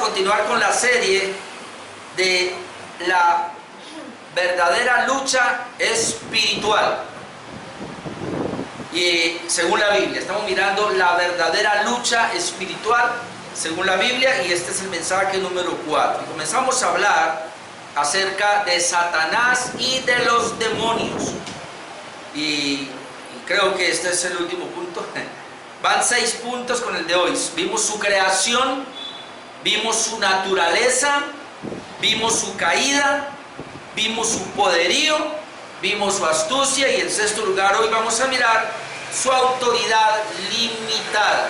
continuar con la serie de la verdadera lucha espiritual. Y según la Biblia, estamos mirando la verdadera lucha espiritual según la Biblia, y este es el mensaje número 4. Y comenzamos a hablar acerca de Satanás y de los demonios. Y creo que este es el último punto. Van 6 puntos con el de hoy. Vimos su creación, vimos su naturaleza, vimos su caída, vimos su poderío, vimos su astucia, y en sexto lugar hoy vamos a mirar su autoridad limitada.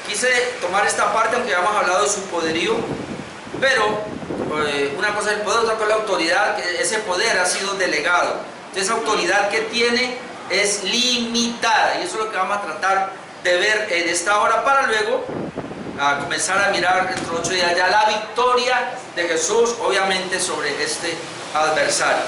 Quise tomar esta parte, aunque ya hemos hablado de su poderío, pero una cosa es el poder, otra cosa es la autoridad, que ese poder ha sido delegado. Entonces, esa autoridad que tiene es limitada, y eso es lo que vamos a tratar de ver en esta hora, para luego comenzar a mirar dentro de 8 días ya la victoria de Jesús, obviamente, sobre este adversario.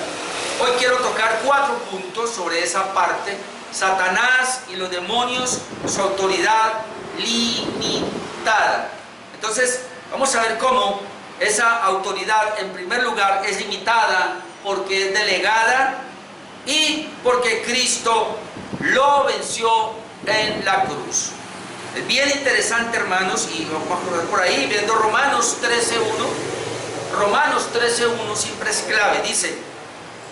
Hoy quiero tocar 4 puntos sobre esa parte: Satanás y los demonios, su autoridad limitada. Entonces, vamos a ver cómo esa autoridad, en primer lugar, es limitada porque es delegada y porque Cristo lo venció en la cruz. Es bien interesante, hermanos, y vamos a ver por ahí viendo Romanos 13:1. Romanos 13:1 siempre es clave. Dice: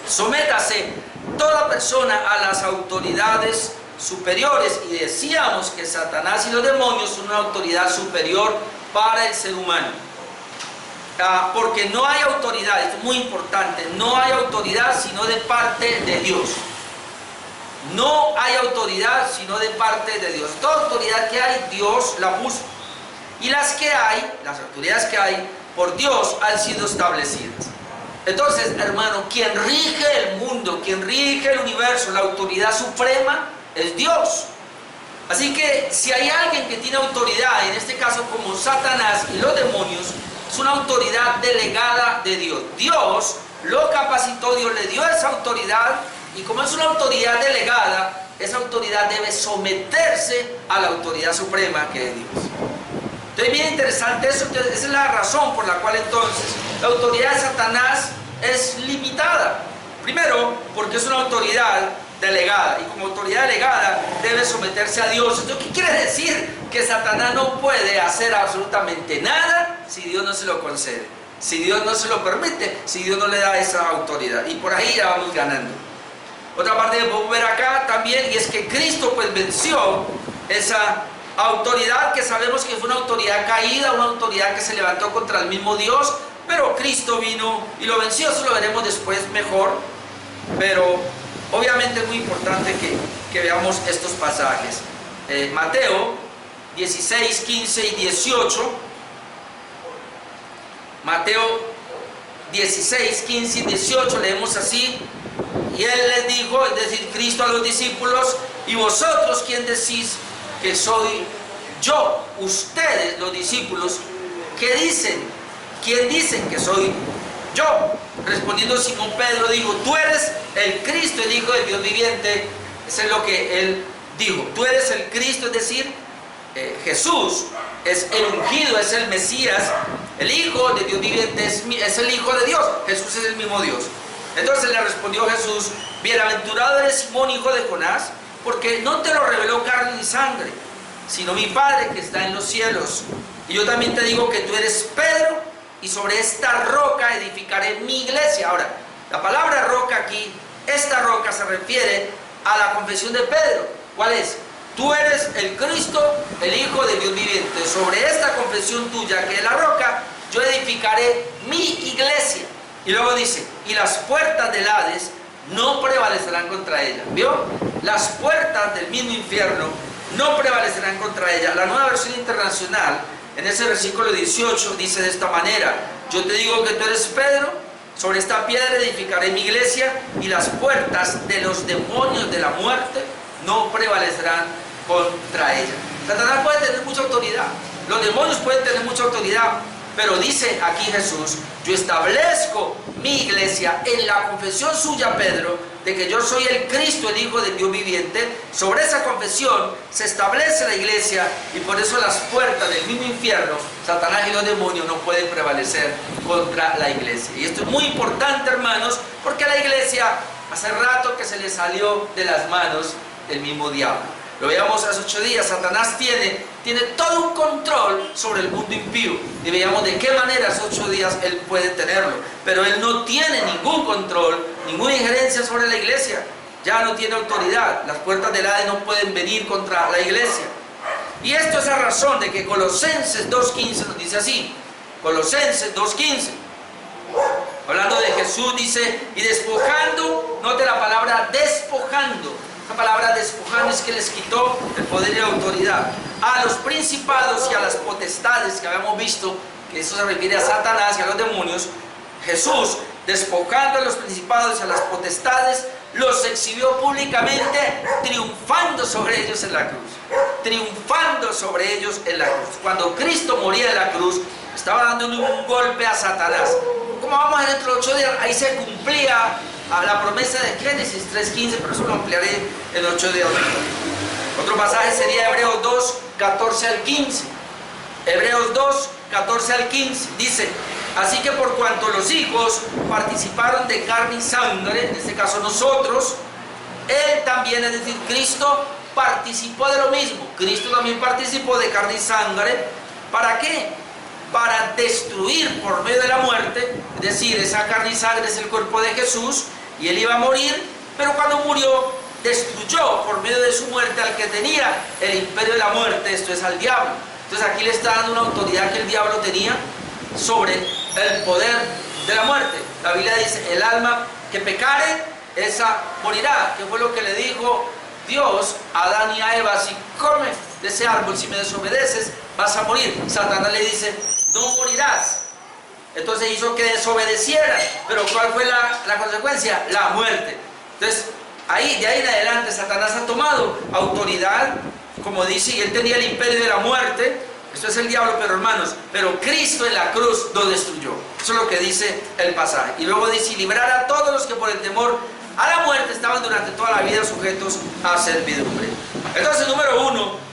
sométase toda persona a las autoridades superiores. Y decíamos que Satanás y los demonios son una autoridad superior para el ser humano, porque no hay autoridad, esto es muy importante, no hay autoridad sino de parte de Dios. No hay autoridad sino de parte de Dios. Toda autoridad que hay, Dios la puso, y las que hay, las autoridades que hay por Dios, han sido establecidas. Entonces, hermano, quien rige el mundo, quien rige el universo, la autoridad suprema es Dios. Así que si hay alguien que tiene autoridad, en este caso como Satanás y los demonios, es una autoridad delegada de Dios. Dios lo capacitó, Dios le dio esa autoridad, y como es una autoridad delegada, esa autoridad debe someterse a la autoridad suprema que es Dios. Entonces, bien interesante eso. Entonces, esa es la razón por la cual entonces la autoridad de Satanás es limitada. Primero, porque es una autoridad delegada, y como autoridad delegada debe someterse a Dios. Entonces, ¿qué quiere decir? Que Satanás no puede hacer absolutamente nada si Dios no se lo concede, si Dios no se lo permite, si Dios no le da esa autoridad. Y por ahí ya vamos ganando. Otra parte que podemos ver acá también, y es que Cristo pues venció esa autoridad, que sabemos que fue una autoridad caída, una autoridad que se levantó contra el mismo Dios, pero Cristo vino y lo venció. Eso lo veremos después mejor, pero obviamente es muy importante que veamos estos pasajes. Mateo 16, 15 y 18. Mateo 16, 15 y 18 leemos así: y él les dijo, es decir, Cristo a los discípulos: ¿y vosotros quién decís que soy yo? Ustedes, los discípulos, ¿qué dicen? ¿Quién dicen que soy yo? Respondiendo Simón Pedro dijo: tú eres el Cristo, el Hijo del Dios viviente. Eso es lo que él dijo. Tú eres el Cristo, es decir, Jesús es el ungido, es el Mesías, el Hijo de Dios viviente, es el Hijo de Dios. Jesús es el mismo Dios. Entonces le respondió Jesús: bienaventurado eres Simón, hijo de Jonás, porque no te lo reveló carne ni sangre, sino mi Padre que está en los cielos. Y yo también te digo que tú eres Pedro, y sobre esta roca edificaré mi iglesia. Ahora, la palabra roca aquí, esta roca se refiere a la confesión de Pedro. ¿Cuál es? Tú eres el Cristo, el Hijo de Dios viviente. Sobre esta confesión tuya, que es la roca, yo edificaré mi iglesia. Y luego dice: y las puertas del Hades no prevalecerán contra ella. ¿Vio? Las puertas del mismo infierno no prevalecerán contra ella. La Nueva Versión Internacional, en ese versículo 18, dice de esta manera: yo te digo que tú eres Pedro, sobre esta piedra edificaré mi iglesia, y las puertas de los demonios de la muerte no prevalecerán contra ella. Satanás puede tener mucha autoridad, los demonios pueden tener mucha autoridad, Pero dice aquí Jesús, yo establezco mi iglesia en la confesión suya, Pedro, de que yo soy el Cristo, el Hijo del Dios viviente. Sobre esa confesión se establece la iglesia, y por eso las puertas del mismo infierno, Satanás y los demonios, no pueden prevalecer contra la iglesia. Y esto es muy importante, hermanos, porque a la iglesia hace rato que se le salió de las manos el mismo diablo. Lo veíamos hace 8 días, Satanás tiene todo un control sobre el mundo impío. Y veíamos de qué manera hace 8 días él puede tenerlo. Pero él no tiene ningún control, ninguna injerencia sobre la iglesia. Ya no tiene autoridad. Las puertas del Hades no pueden venir contra la iglesia. Y esto es la razón de que Colosenses 2.15 nos dice así. Colosenses 2.15. Hablando de Jesús dice, y despojando, note la palabra despojando. La palabra despojando es que les quitó el poder y la autoridad a los principados y a las potestades que habíamos visto, que eso se refiere a Satanás y a los demonios. Jesús, despojando a los principados y a las potestades, los exhibió públicamente, triunfando sobre ellos en la cruz. Triunfando sobre ellos en la cruz. Cuando Cristo moría en la cruz, estaba dándole un golpe a Satanás. Como vamos a ver dentro de 8 días, ahí se cumplía a la promesa de Génesis 3.15, pero eso lo ampliaré en 8 días. Otro pasaje sería Hebreos 2, 14 al 15. Hebreos 2, 14 al 15. Dice, así que por cuanto los hijos participaron de carne y sangre, en este caso nosotros, él también, es decir, Cristo, participó de lo mismo. Cristo también participó de carne y sangre. ¿Para qué? Para destruir por medio de la muerte, es decir, esa carne y sangre es el cuerpo de Jesús, y él iba a morir, pero cuando murió, destruyó por medio de su muerte al que tenía el imperio de la muerte, esto es al diablo. Entonces aquí le está dando una autoridad que el diablo tenía sobre el poder de la muerte. La Biblia dice, el alma que pecare, esa morirá, que fue lo que le dijo Dios a Adán y a Eva, si comes de ese árbol, si me desobedeces, vas a morir. Satanás le dice, no morirás. Entonces hizo que desobedeciera, pero ¿cuál fue la consecuencia? La muerte. Entonces, de ahí en adelante, Satanás ha tomado autoridad, como dice, y él tenía el imperio de la muerte. Esto es el diablo, pero hermanos, pero Cristo en la cruz lo destruyó. Eso es lo que dice el pasaje. Y luego dice, y librar a todos los que por el temor a la muerte estaban durante toda la vida sujetos a servidumbre. Entonces, número 1,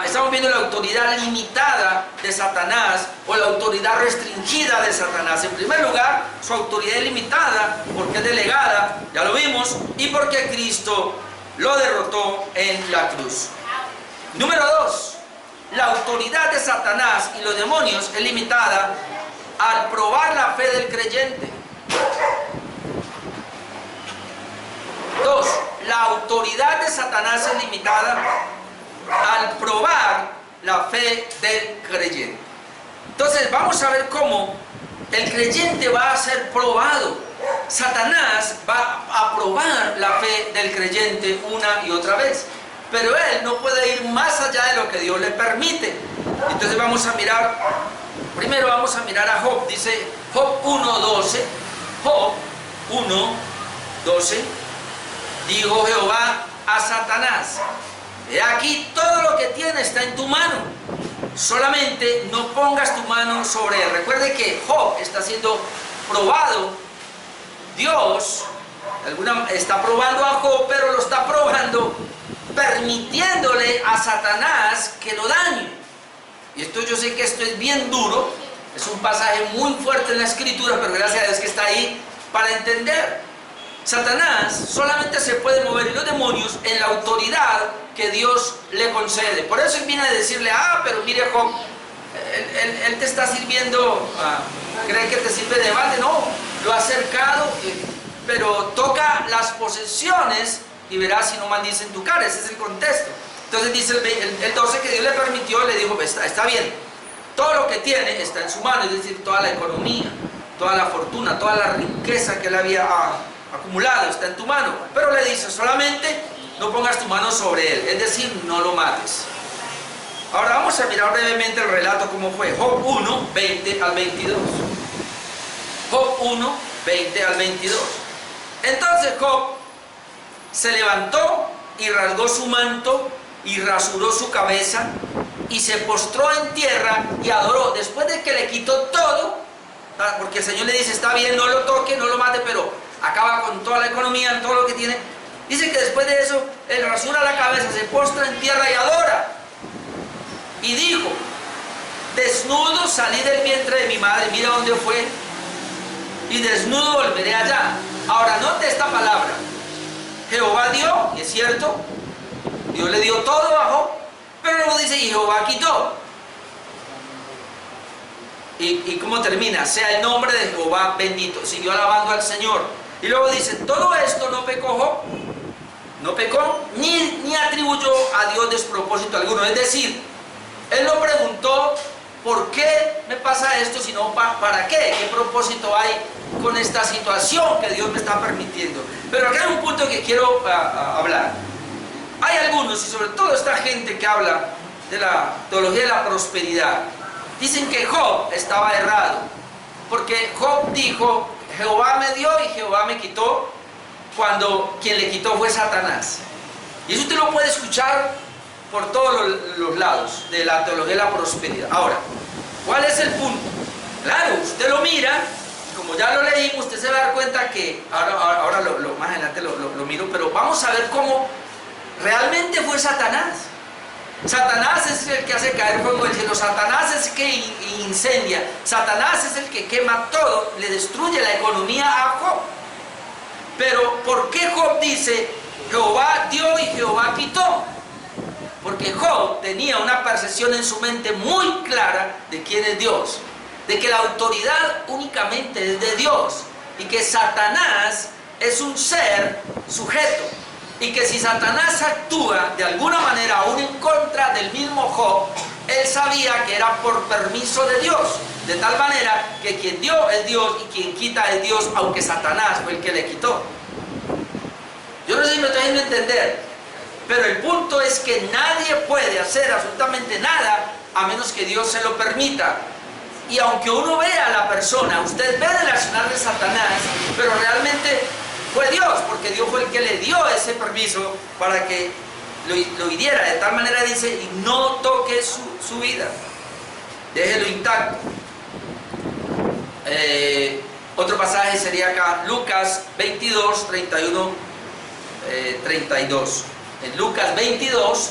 estamos viendo la autoridad limitada de Satanás, o la autoridad restringida de Satanás. En primer lugar, su autoridad es limitada porque es delegada, ya lo vimos, y porque Cristo lo derrotó en la cruz. Número 2, la autoridad de Satanás y los demonios es limitada al probar la fe del creyente. 2, la autoridad de Satanás es limitada al probar la fe del creyente. Entonces vamos a ver cómo el creyente va a ser probado. Satanás va a probar la fe del creyente una y otra vez, pero él no puede ir más allá de lo que Dios le permite. Entonces vamos a mirar, primero vamos a mirar a Job. Dice Job 1:12, Job 1:12, dijo Jehová a Satanás, he aquí todo lo que tienes está en tu mano, solamente no pongas tu mano sobre él. Recuerde que Job está siendo probado. Dios está probando a Job, pero lo está probando permitiéndole a Satanás que lo dañe. Y esto, yo sé que esto es bien duro, es un pasaje muy fuerte en la Escritura, pero gracias a Dios que está ahí para entender. Satanás solamente se puede mover, y los demonios, en la autoridad que Dios le concede. Por eso él viene a decirle, pero mire Job, él te está sirviendo, cree que te sirve de balde. No, lo ha acercado, pero toca las posesiones y verás si no maldice en tu cara. Ese es el contexto. Entonces dice el 12 que Dios le permitió, le dijo, está bien, todo lo que tiene está en su mano, es decir, toda la economía, toda la fortuna, toda la riqueza que él había acumulado está en tu mano, pero le dice, solamente no pongas tu mano sobre él, es decir, no lo mates. Ahora vamos a mirar brevemente el relato cómo fue. Job 1, 20 al 22. Job 1, 20 al 22. Entonces Job se levantó y rasgó su manto y rasuró su cabeza y se postró en tierra y adoró. Después de que le quitó todo, porque el Señor le dice, está bien, no lo toque, no lo mate, pero acaba con toda la economía, todo lo que tiene. Dice que después de eso, él rasura la cabeza, se postra en tierra y adora. Y dijo, desnudo salí del vientre de mi madre, mira dónde fue, y desnudo volveré allá. Ahora, note esta palabra. Jehová dio, y es cierto, Dios le dio todo a Job, pero luego dice, y Jehová quitó. ¿Y cómo termina? Sea el nombre de Jehová bendito. Siguió alabando al Señor. Y luego dice, todo esto no pecó Job, no pecó, ni atribuyó a Dios despropósito alguno. Es decir, él no preguntó, ¿por qué me pasa esto? Sino, ¿para qué? ¿Qué propósito hay con esta situación que Dios me está permitiendo? Pero acá hay un punto que quiero hablar. Hay algunos, y sobre todo esta gente que habla de la teología de la prosperidad, dicen que Job estaba errado, porque Job dijo, Jehová me dio y Jehová me quitó, cuando quien le quitó fue Satanás. Y eso usted lo puede escuchar por todos los lados de la teología de la prosperidad. Ahora, ¿cuál es el punto? Claro, usted lo mira, como ya lo leímos, usted se va a dar cuenta que, ahora más adelante lo miro, pero vamos a ver cómo realmente fue Satanás. Satanás es el que hace caer fuego del cielo, Satanás es el que incendia, Satanás es el que quema todo, le destruye la economía a Job. Pero ¿por qué Job dice, Jehová dio y Jehová quitó? Porque Job tenía una percepción en su mente muy clara de quién es Dios, de que la autoridad únicamente es de Dios y que Satanás es un ser sujeto, y que si Satanás actúa de alguna manera aún en contra del mismo Job, él sabía que era por permiso de Dios, de tal manera que quien dio es Dios y quien quita es Dios, aunque Satanás fue el que le quitó. Yo no sé si me estoy haciendo entender, pero el punto es que nadie puede hacer absolutamente nada a menos que Dios se lo permita. Y aunque uno vea a la persona, usted ve el accionar de Satanás, pero realmente fue Dios, porque Dios fue el que le dio ese permiso para que lo hiriera. De tal manera dice, y no toque su vida, déjelo intacto. Otro pasaje sería acá, Lucas 22, 31, 32. En Lucas 22,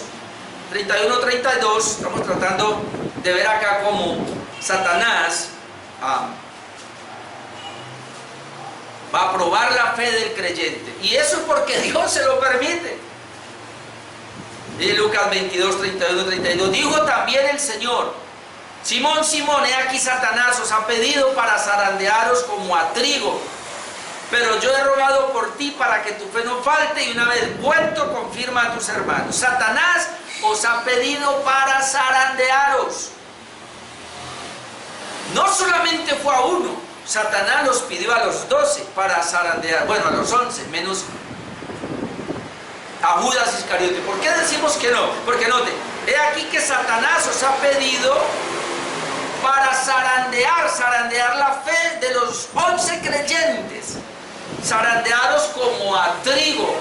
31, 32, estamos tratando de ver acá cómo Satanás va a probar la fe del creyente. Y eso es porque Dios se lo permite. Y Lucas 22, 31, 32. Dijo también el Señor, Simón, Simón, he aquí Satanás os ha pedido para zarandearos como a trigo. Pero yo he rogado por ti para que tu fe no falte, y una vez vuelto confirma a tus hermanos. Satanás os ha pedido para zarandearos. No solamente fue a uno, Satanás los pidió a los 12 para zarandear, bueno, a los 11, menos a Judas Iscariote. ¿Por qué decimos que no? Porque note, he aquí que Satanás os ha pedido para zarandear la fe de los 11 creyentes, zarandearos como a trigo,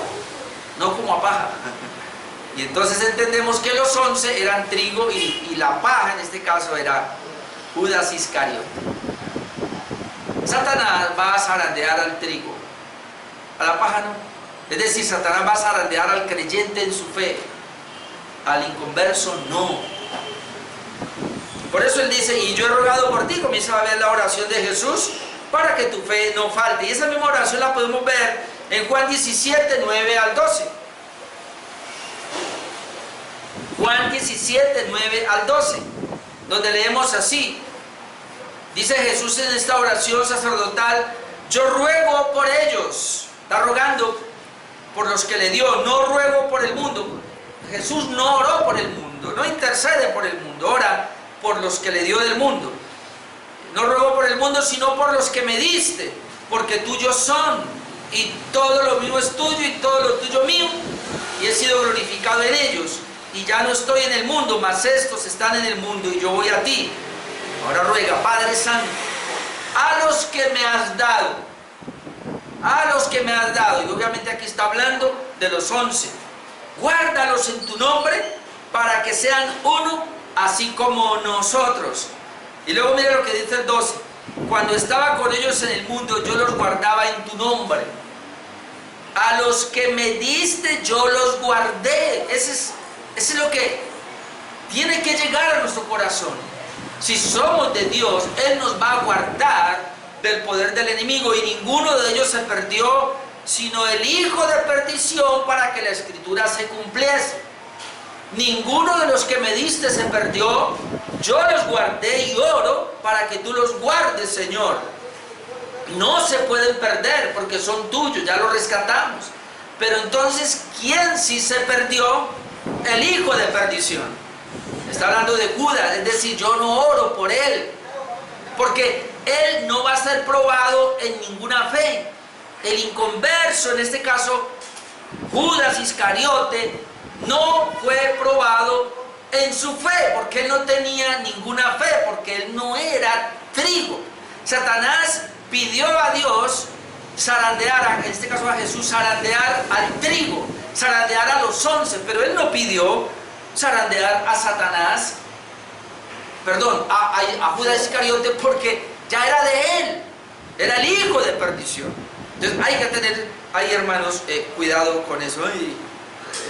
no como a paja. Y entonces entendemos que los 11 eran trigo y la paja en este caso era Judas Iscariote. Satanás va a zarandear al trigo, a la paja no. Es decir, Satanás va a zarandear al creyente en su fe, al inconverso no. Por eso él dice, y yo he rogado por ti, comienza a ver la oración de Jesús, para que tu fe no falte. Y esa misma oración la podemos ver en Juan 17, 9 al 12. Juan 17, 9 al 12, donde leemos así. Dice Jesús en esta oración sacerdotal, yo ruego por ellos. Está rogando por los que le dio, no ruego por el mundo. Jesús no oró por el mundo, no intercede por el mundo, ora por los que le dio del mundo. No ruego por el mundo, sino por los que me diste, porque tuyos son, y todo lo mío es tuyo, y todo lo tuyo mío, y he sido glorificado en ellos. Y ya no estoy en el mundo, mas estos están en el mundo, y yo voy a ti. Ahora ruega, Padre Santo, a los que me has dado, y obviamente aquí está hablando de los 11, guárdalos en tu nombre, para que sean uno, así como nosotros. Y luego mira lo que dice el 12. Cuando estaba con ellos en el mundo, yo los guardaba en tu nombre. A los que me diste, yo los guardé. Ese es lo que tiene que llegar a nuestro corazón. Si somos de Dios, Él nos va a guardar del poder del enemigo, y ninguno de ellos se perdió, sino el hijo de perdición, para que la escritura se cumpliese. Ninguno de los que me diste se perdió, yo los guardé y oro para que tú los guardes, Señor. No se pueden perder porque son tuyos, ya los rescatamos. Pero entonces, ¿quién sí se perdió? El hijo de perdición. Está hablando de Judas, es decir, yo no oro por él, porque él no va a ser probado en ninguna fe. El inconverso, en este caso, Judas Iscariote, no fue probado en su fe, porque él no tenía ninguna fe, porque él no era trigo. Satanás pidió a Dios zarandear, en este caso a Jesús, zarandear al trigo, zarandear a los 11, pero él no pidió zarandear a Satanás, perdón, a Judas Iscariote, porque ya era de él, era el hijo de perdición. Entonces hay que tener ahí, hermanos, cuidado con eso.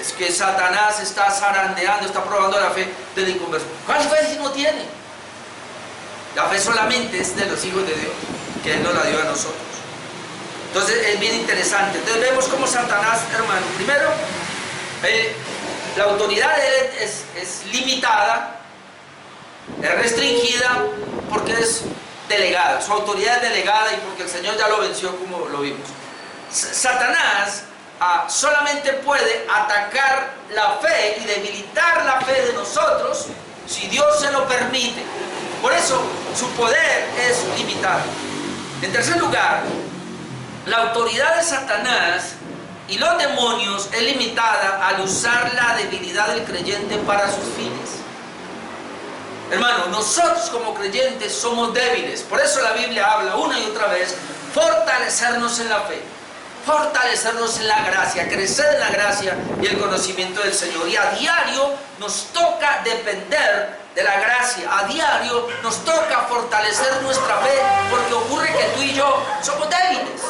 Es que Satanás está zarandeando, está probando la fe del inconverso. ¿Cuál fe si no tiene? La fe solamente es de los hijos de Dios, que Él nos la dio a nosotros. Entonces es bien interesante. Entonces vemos cómo Satanás, hermano, primero, la autoridad de Él es limitada, es restringida, porque es delegada. Su autoridad es delegada y porque el Señor ya lo venció, como lo vimos. Satanás solamente puede atacar la fe y debilitar la fe de nosotros si Dios se lo permite. Por eso su poder es limitado. En tercer lugar, la autoridad de Satanás y los demonios es limitada al usar la debilidad del creyente para sus fines. Hermano, nosotros como creyentes somos débiles. Por eso la Biblia habla una y otra vez, fortalecernos en la fe, fortalecernos en la gracia, crecer en la gracia y el conocimiento del Señor. Y a diario nos toca depender de la gracia, a diario nos toca fortalecer nuestra fe, porque ocurre que tú y yo somos débiles.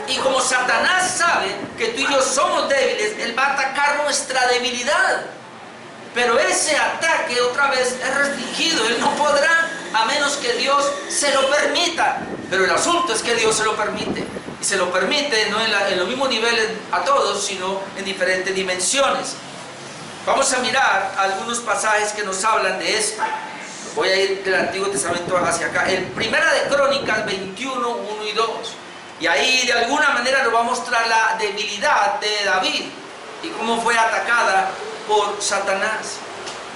Y como Satanás sabe que tú y yo somos débiles, él va a atacar nuestra debilidad. Pero ese ataque otra vez es restringido, él no podrá a menos que Dios se lo permita. Pero el asunto es que Dios se lo permite. Y se lo permite no en los mismos niveles a todos, sino en diferentes dimensiones. Vamos a mirar algunos pasajes que nos hablan de esto. Voy a ir del Antiguo Testamento hacia acá. En Primera de Crónicas 21, 1 y 2. Y ahí de alguna manera nos va a mostrar la debilidad de David y cómo fue atacada por Satanás.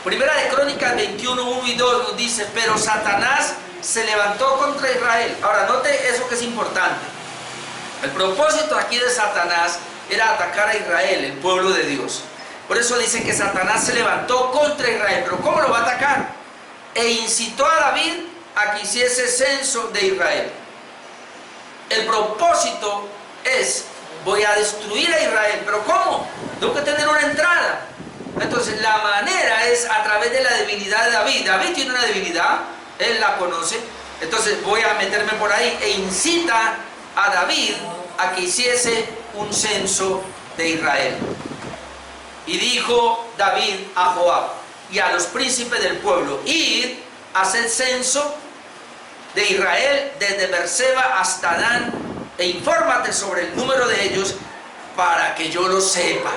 Primera de Crónicas 21, 1 y 2 nos dice: pero Satanás se levantó contra Israel. Ahora note eso que es importante. El propósito aquí de Satanás era atacar a Israel, el pueblo de Dios. Por eso dice que Satanás se levantó contra Israel. Pero ¿cómo lo va a atacar? E incitó a David a que hiciese censo de Israel. El propósito es: voy a destruir a Israel. ¿Pero cómo? Tengo que tener una entrada. Entonces la manera es a través de la debilidad de David. David tiene una debilidad, él la conoce. Entonces voy a meterme por ahí e incita a David a que hiciese un censo de Israel. Y dijo David a Joab y a los príncipes del pueblo: id, haced censo de Israel desde Berseba hasta Dan, e infórmate sobre el número de ellos para que yo lo sepa.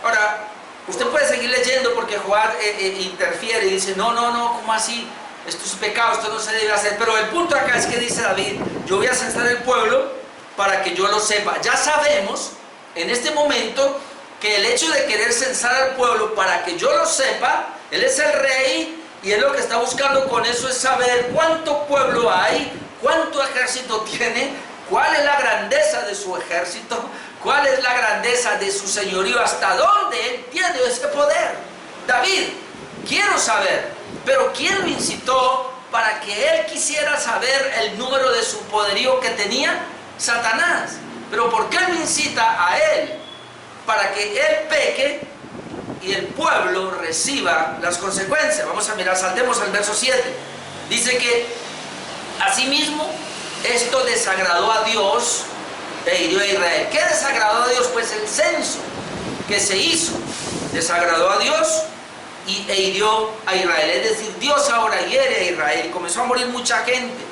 Ahora, usted puede seguir leyendo porque Joab interfiere y dice: no, ¿cómo así? Esto es pecado, esto no se debe hacer. Pero el punto acá es que dice David: yo voy a censar el pueblo para que yo lo sepa. Ya sabemos en este momento que el hecho de querer censar al pueblo para que yo lo sepa, él es el rey y él lo que está buscando con eso es saber cuánto pueblo hay, cuánto ejército tiene, cuál es la grandeza de su ejército, cuál es la grandeza de su señorío, hasta dónde él tiene ese poder. David, quiero saber. Pero ¿quién lo incitó para que él quisiera saber el número de su poderío que tenía? Satanás. ¿Pero por qué lo incita a él? Para que él peque y el pueblo reciba las consecuencias. Vamos a mirar, saltemos al verso 7. Dice que asimismo esto desagradó a Dios e hirió a Israel. ¿Qué desagradó a Dios? Pues el censo que se hizo desagradó a Dios e hirió a Israel. Es decir, Dios ahora hiere a Israel y comenzó a morir mucha gente.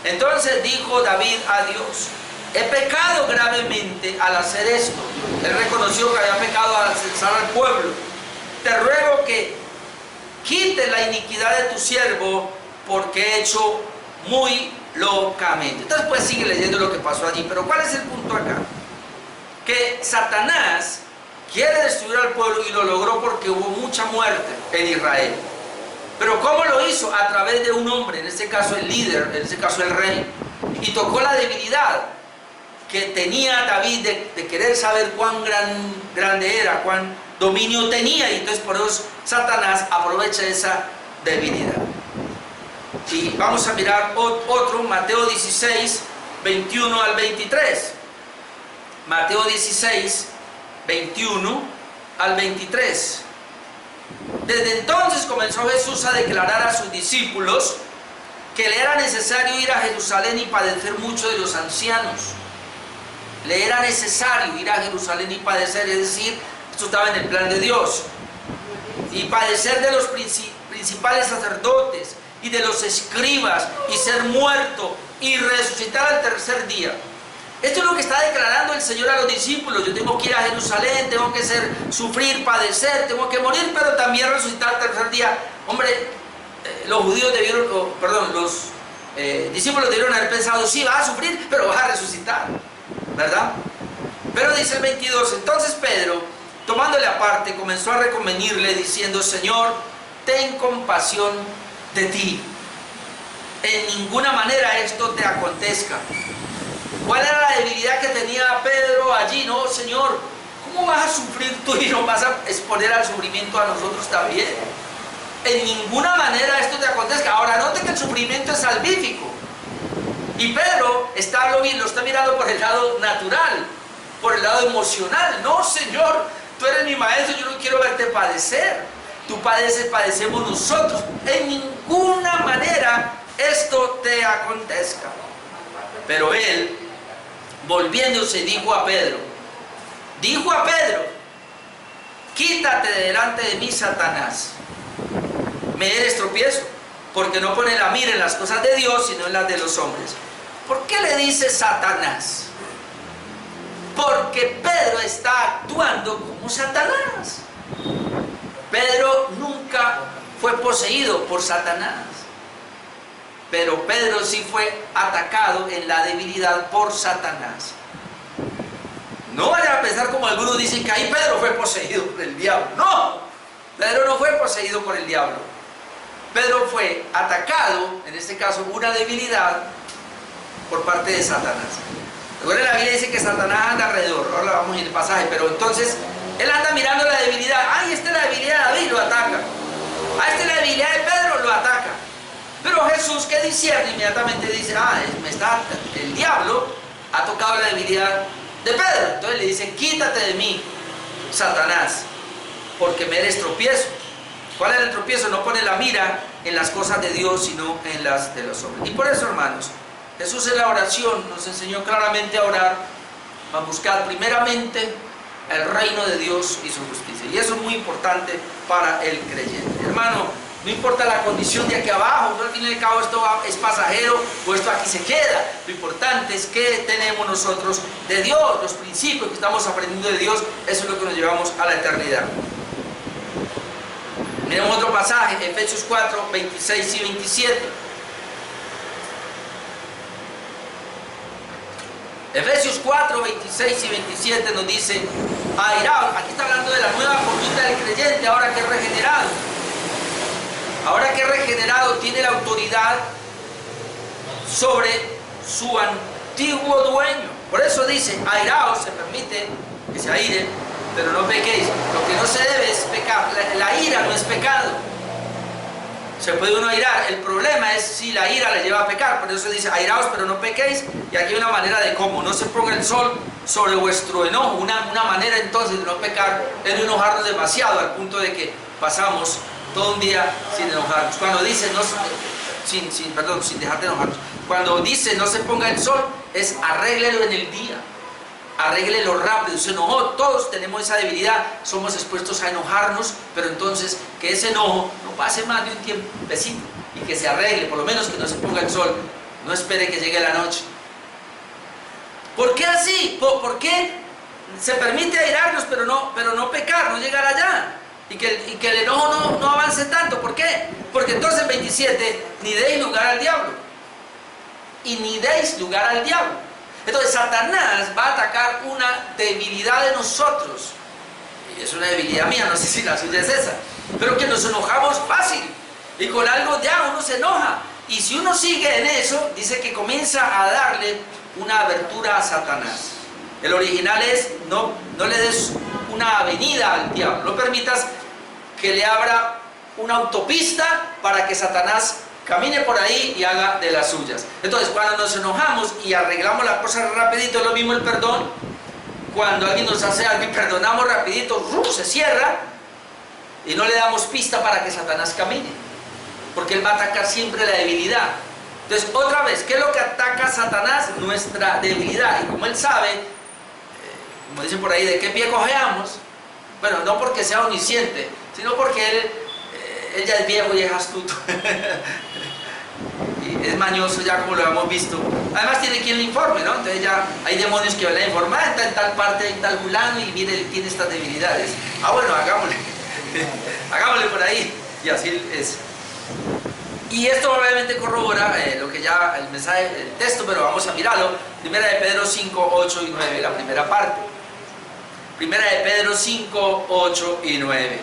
Entonces dijo David a Dios: he pecado gravemente al hacer esto. Él reconoció que había pecado al censar al pueblo. Te ruego que quites la iniquidad de tu siervo, porque he hecho muy locamente. Entonces pues sigue leyendo lo que pasó allí. Pero ¿cuál es el punto acá? Que Satanás quiere destruir al pueblo y lo logró porque hubo mucha muerte en Israel. Pero ¿cómo lo hizo? A través de un hombre, en este caso el líder, en este caso el rey. Y tocó la debilidad que tenía David de querer saber cuán grande era, cuán dominio tenía. Y entonces por eso Satanás aprovecha esa debilidad. Y vamos a mirar otro, Mateo 16, 21 al 23. Mateo 16, 21 al 23. Desde entonces comenzó Jesús a declarar a sus discípulos que le era necesario ir a Jerusalén y padecer mucho de los ancianos. Le era necesario ir a Jerusalén y padecer, es decir, esto estaba en el plan de Dios. Y padecer de los principales sacerdotes y de los escribas, y ser muerto y resucitar al tercer día. Esto es lo que está declarando el Señor a los discípulos. Yo tengo que ir a Jerusalén, tengo que sufrir, padecer, tengo que morir, pero también resucitar al tercer día. Hombre, los judíos los discípulos debieron haber pensado: sí, vas a sufrir, pero vas a resucitar, ¿verdad? Pero dice el 22, entonces Pedro, tomándole aparte, comenzó a reconvenirle diciendo: Señor, ten compasión de ti. En ninguna manera esto te acontezca. ¿Cuál era la debilidad que tenía Pedro allí? No, Señor, ¿cómo vas a sufrir tú y nos vas a exponer al sufrimiento a nosotros también? En ninguna manera esto te acontezca. Ahora, note que el sufrimiento es salvífico. Y Pedro lo está mirando por el lado natural, por el lado emocional. No, Señor, tú eres mi maestro, yo no quiero verte padecer. Tú padeces, padecemos nosotros. En ninguna manera esto te acontezca. Pero él, volviéndose, dijo a Pedro, quítate de delante de mí, Satanás. Me eres tropiezo, porque no pone la mira en las cosas de Dios, sino en las de los hombres. ¿Por qué le dice Satanás? Porque Pedro está actuando como Satanás. Pedro nunca fue poseído por Satanás, pero Pedro sí fue atacado en la debilidad por Satanás. No vayan a pensar como algunos dicen que ahí Pedro fue poseído por el diablo. No, Pedro no fue poseído por el diablo. Pedro fue atacado, en este caso una debilidad, por parte de Satanás. Luego la Biblia dice que Satanás anda alrededor. Ahora vamos a ir el pasaje, pero entonces él anda mirando la debilidad. Ay, esta es la debilidad de David, lo ataca. Ah, esta es la debilidad de Pedro, lo ataca. Pero Jesús, que discierne, inmediatamente dice: el diablo ha tocado la debilidad de Pedro. Entonces le dice: quítate de mí, Satanás, porque me eres tropiezo. ¿Cuál es el tropiezo? No pone la mira en las cosas de Dios, sino en las de los hombres. Y por eso, hermanos, Jesús en la oración nos enseñó claramente a orar, a buscar primeramente el reino de Dios y su justicia. Y eso es muy importante para el creyente. Hermano, no importa la condición de aquí abajo, al fin y al cabo esto es pasajero o esto aquí se queda. Lo importante es que tenemos nosotros de Dios, los principios que estamos aprendiendo de Dios, eso es lo que nos llevamos a la eternidad. Miremos otro pasaje, Efesios 4, 26 y 27. Efesios 4, 26 y 27 nos dice: airaos. Aquí está hablando de la nueva conducta del creyente, ahora que es regenerado. Ahora que es regenerado, tiene la autoridad sobre su antiguo dueño. Por eso dice: airaos, se permite que se airen, pero no pequéis. Lo que no se debe es pecar. La ira no es pecado. Se puede uno airar. El problema es si la ira le lleva a pecar. Por eso dice: airaos, pero no pequéis. Y aquí hay una manera de cómo. No se ponga el sol sobre vuestro enojo. Una manera entonces de no pecar es no enojarnos demasiado, al punto de que pasamos todo un día sin enojarnos. Cuando dice: no, sin dejar de enojarnos. Cuando dice no se ponga el sol, es arréglelo en el día. Arréglelo rápido. Se enojó, todos tenemos esa debilidad, somos expuestos a enojarnos, pero entonces que ese enojo no pase más de un tiempecito y que se arregle, por lo menos que no se ponga el sol, no espere que llegue la noche. ¿Por qué así? ¿Por qué se permite airarnos pero no pecar, no llegar allá? Y que el enojo no avance tanto. ¿Por qué? Porque entonces 27, ni deis lugar al diablo. Y ni deis lugar al diablo. Entonces Satanás va a atacar una debilidad de nosotros. Y es una debilidad mía, no sé si la suya es esa. Pero que nos enojamos fácil. Y con algo ya uno se enoja. Y si uno sigue en eso, dice que comienza a darle una abertura a Satanás. El original es, no le des una avenida al diablo. No permitas que le abra una autopista para que Satanás camine por ahí y haga de las suyas. Entonces, cuando nos enojamos y arreglamos las cosas rapidito, es lo mismo el perdón. Cuando alguien nos hace algo y perdonamos rapidito, se cierra y no le damos pista para que Satanás camine. Porque él va a atacar siempre la debilidad. Entonces, otra vez, ¿qué es lo que ataca a Satanás? Nuestra debilidad. Y como él sabe, como dicen por ahí, ¿de qué pie cojeamos? Bueno, no porque sea omnisciente, sino porque él ya es viejo y es astuto. Y es mañoso ya, como lo hemos visto. Además tiene quien le informe, ¿no? Entonces ya hay demonios que van a informar, está en tal parte, en tal fulano, y mire, él tiene estas debilidades. Ah, bueno, hagámosle. Hagámosle por ahí. Y así es. Y esto obviamente corrobora lo que ya el mensaje, el texto, pero vamos a mirarlo. Primera de Pedro 5, 8 y 9, la primera parte. Primera de Pedro 5, 8 y 9.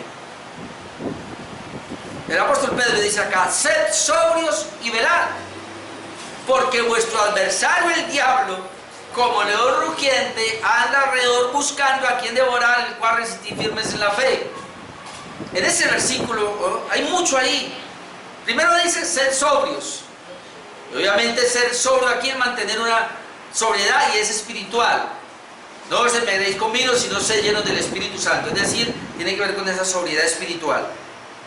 El apóstol Pedro dice acá: sed sobrios y velad, porque vuestro adversario el diablo, como león rugiente, anda alrededor buscando a quien devorar, el cual resistir firmes en la fe. En ese versículo hay mucho ahí. Primero dice ser sobrios. Y obviamente ser sobrio aquí es mantener una sobriedad, y es espiritual. No se embriaguéis con vino, sino sed llenos del Espíritu Santo. Es decir, tiene que ver con esa sobriedad espiritual.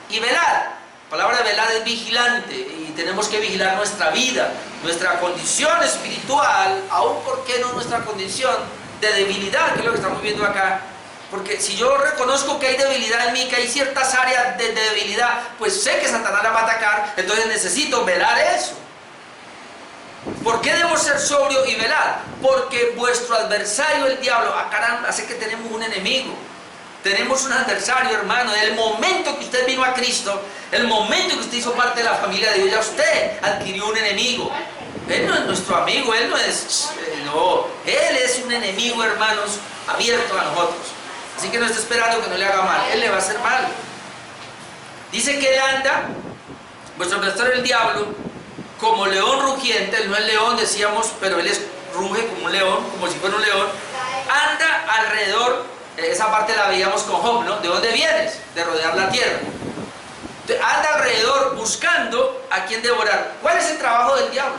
Y velar. La palabra velar es vigilante, y tenemos que vigilar nuestra vida, nuestra condición espiritual, aún porque no nuestra condición de debilidad, que es lo que estamos viendo acá. Porque si yo reconozco que hay debilidad en mí, que hay ciertas áreas de debilidad, pues sé que Satanás la va a atacar, entonces necesito velar eso. ¿Por qué debo ser sobrio y velar? Porque vuestro adversario, el diablo, caramba, hace que tenemos un enemigo. Tenemos un adversario, hermano. En el momento que usted vino a Cristo, el momento que usted hizo parte de la familia de Dios, ya usted adquirió un enemigo. Él no es nuestro amigo, él no es... no, él es un enemigo, hermanos, abierto a nosotros. Así que no está esperando que no le haga mal, él le va a hacer mal. Dice que él anda, vuestro adversario el diablo, como león rugiente. Él no es león, decíamos, pero él ruge como un león, como si fuera un león. Anda alrededor, esa parte la veíamos con Job, ¿no? ¿De dónde vienes? De rodear la tierra. Anda alrededor buscando a quien devorar. ¿Cuál es el trabajo del diablo?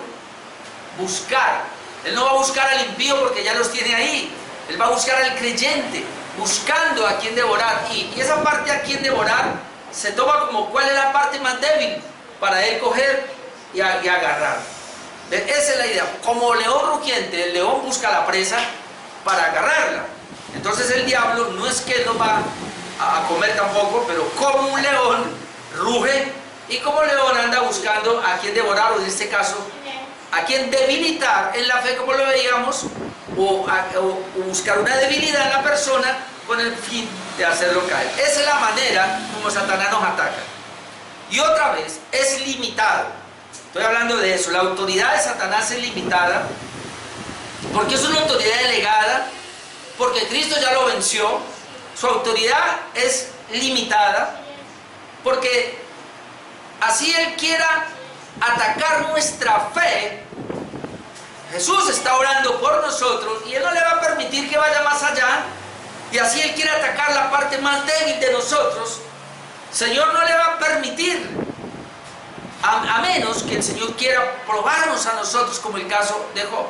Buscar. Él no va a buscar al impío porque ya los tiene ahí. Él va a buscar al creyente, buscando a quien devorar. Y esa parte a quien devorar se toma como cuál es la parte más débil para él coger y agarrar. Esa es la idea. Como león rugiente, el león busca la presa para agarrarla. Entonces el diablo no es que no va a comer tampoco, pero como un león ruge, y como león anda buscando a quien devorar, o en este caso a quien debilitar en la fe, como lo veíamos, o buscar una debilidad en la persona con el fin de hacerlo caer. Esa es la manera como Satanás nos ataca. Y otra vez, es limitado. Estoy hablando de eso. La autoridad de Satanás es limitada, porque es una autoridad delegada, porque Cristo ya lo venció. Su autoridad es limitada, porque así Él quiera atacar nuestra fe, Jesús está orando por nosotros y Él no le va a permitir que vaya más allá. Y así Él quiere atacar la parte más débil de nosotros, Señor no le va a permitir, a menos que el Señor quiera probarnos a nosotros, como el caso de Job.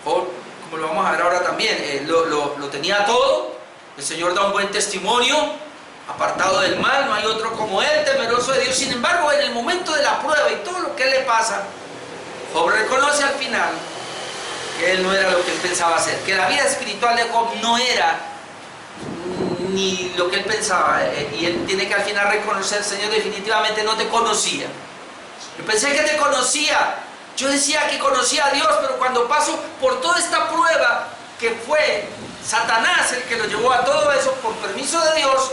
Job, como lo vamos a ver ahora también, lo tenía todo. El Señor da un buen testimonio, apartado del mal, no hay otro como él, temeroso de Dios. Sin embargo, en el momento de la prueba y todo lo que le pasa, Job reconoce al final que él no era lo que él pensaba ser, que la vida espiritual de Job no era ni lo que él pensaba, y él tiene que al final reconocer: Señor, definitivamente no te conocía. Yo pensé que te conocía, yo decía que conocía a Dios, pero cuando paso por toda esta prueba, que fue Satanás el que lo llevó a todo eso por permiso de Dios,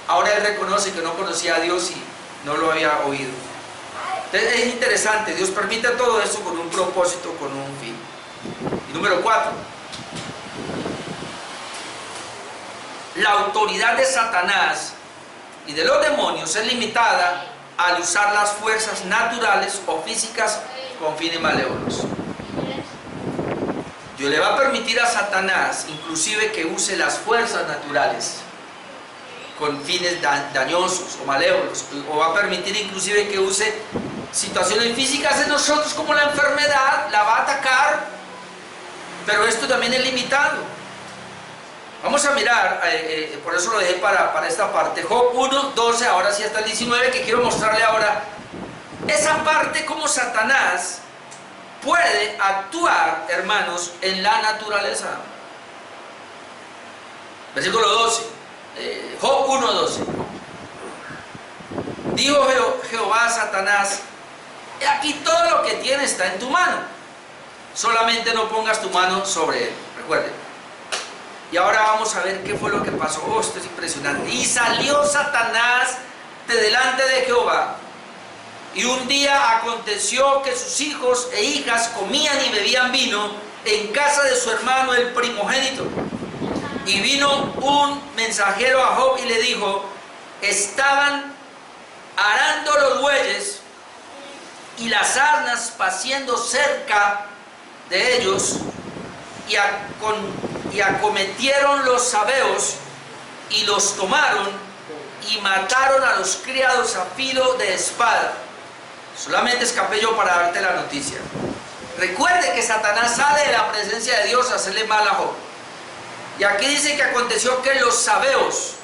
ahora él reconoce que no conocía a Dios y no lo había oído. Entonces es interesante, Dios permite todo esto con un propósito, con un fin. Y número 4, la autoridad de Satanás y de los demonios es limitada al usar las fuerzas naturales o físicas con fines malévolos. Dios le va a permitir a Satanás inclusive que use las fuerzas naturales con fines dañosos o malévolos, o va a permitir inclusive que use situaciones físicas en nosotros como la enfermedad, la va a atacar, pero esto también es limitado. Vamos a mirar, por eso lo dejé para esta parte, Job 1, 12, ahora sí hasta el 19, que quiero mostrarle ahora esa parte, como Satanás puede actuar, hermanos, en la naturaleza. Versículo 12, Job 1, 12. Dijo Jehová a Satanás: he aquí todo lo que tienes está en tu mano, solamente no pongas tu mano sobre él. Recuerden. Y ahora vamos a ver qué fue lo que pasó. Oh, esto es impresionante. Y salió Satanás de delante de Jehová. Y un día aconteció que sus hijos e hijas comían y bebían vino en casa de su hermano el primogénito. Y vino un mensajero a Job y le dijo: estaban arando los bueyes y las asnas paciendo cerca de ellos, y acometieron los sabeos y los tomaron y mataron a los criados a filo de espada. Solamente escapé yo para darte la noticia. Recuerde que Satanás sale de la presencia de Dios a hacerle mal a Job. Y aquí dice que aconteció que los sabeos,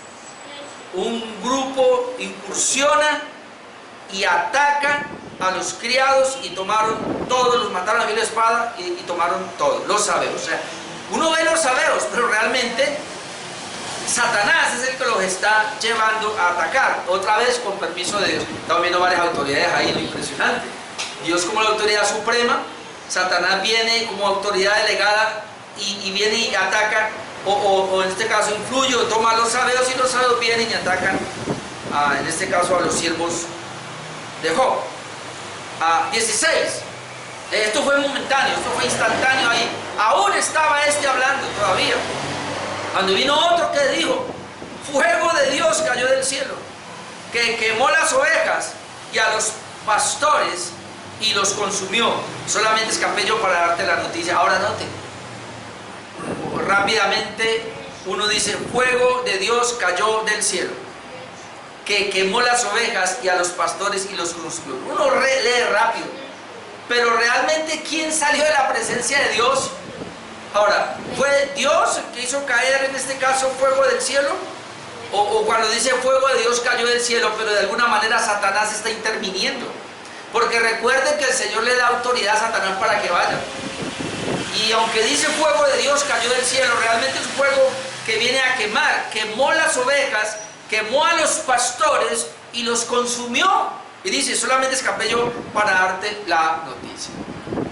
un grupo, incursiona y ataca a los criados y tomaron todos, los mataron a filo de espada y tomaron todos, los sabeos. O sea, uno ve los sabeos, pero realmente Satanás es el que los está llevando a atacar, otra vez con permiso de Dios. Estamos viendo varias autoridades ahí, lo impresionante. Dios como la autoridad suprema, Satanás viene como autoridad delegada y viene y ataca, o en este caso influye o toma los sabeos, y los sabeos vienen y atacan, en este caso a los siervos de Job. 16. Esto fue momentáneo, esto fue instantáneo ahí. Aún estaba hablando todavía, cuando vino otro que dijo: fuego de Dios cayó del cielo, que quemó las ovejas y a los pastores y los consumió. Solamente escapé yo para darte la noticia. Ahora note, rápidamente uno dice: fuego de Dios cayó del cielo, que quemó las ovejas y a los pastores y los consumió. Uno lee rápido, pero realmente ¿quién salió de la presencia de Dios? Ahora, ¿fue Dios el que hizo caer en este caso fuego del cielo? O cuando dice fuego de Dios cayó del cielo, pero de alguna manera Satanás está interviniendo. Porque recuerden que el Señor le da autoridad a Satanás para que vaya. Y aunque dice fuego de Dios cayó del cielo, realmente es un fuego que viene a quemar. Quemó las ovejas, quemó a los pastores y los consumió. Y dice: solamente escapé yo para darte la noticia.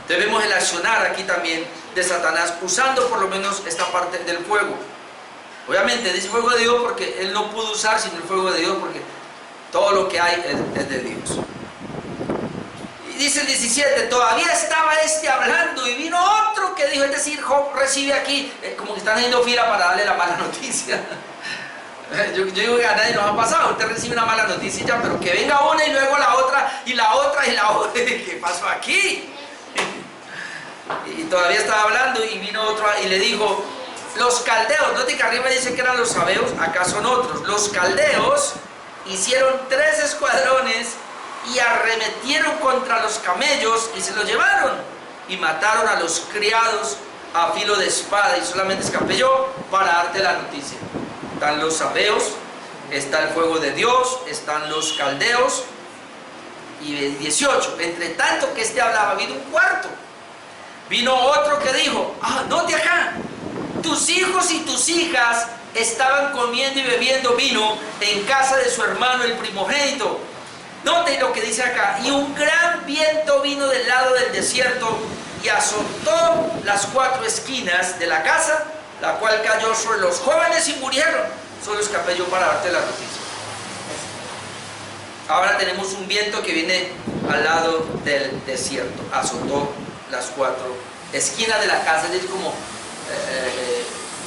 Debemos el accionar aquí también de Satanás, usando por lo menos esta parte del fuego. Obviamente dice fuego de Dios porque él no pudo usar sino el fuego de Dios, porque todo lo que hay es de Dios. Y dice el 17: todavía estaba hablando y vino otro que dijo, es decir, Job recibe aquí, como que están haciendo fila para darle la mala noticia. Yo digo que a nadie nos ha pasado, usted recibe una mala noticia ya, pero que venga una y luego la otra y la otra y la otra. ¿Qué pasó aquí? Y todavía estaba hablando y vino otro y le dijo: los caldeos, no te que arriba dice que eran los sabeos, acá son otros. Los caldeos hicieron 3 escuadrones y arremetieron contra los camellos y se los llevaron y mataron a los criados a filo de espada. Y solamente escapé yo para darte la noticia. Están los sabeos, está el fuego de Dios, están los caldeos. Y 18, entre tanto que este hablaba, vino un cuarto. Vino otro que dijo, note acá, tus hijos y tus hijas estaban comiendo y bebiendo vino en casa de su hermano el primogénito. Note lo que dice acá, y un gran viento vino del lado del desierto y azotó las 4 esquinas de la casa, la cual cayó sobre los jóvenes y murieron. Solo escapé yo para darte la noticia. Ahora tenemos un viento que viene al lado del desierto, azotó las 4 esquinas de la casa. Es como,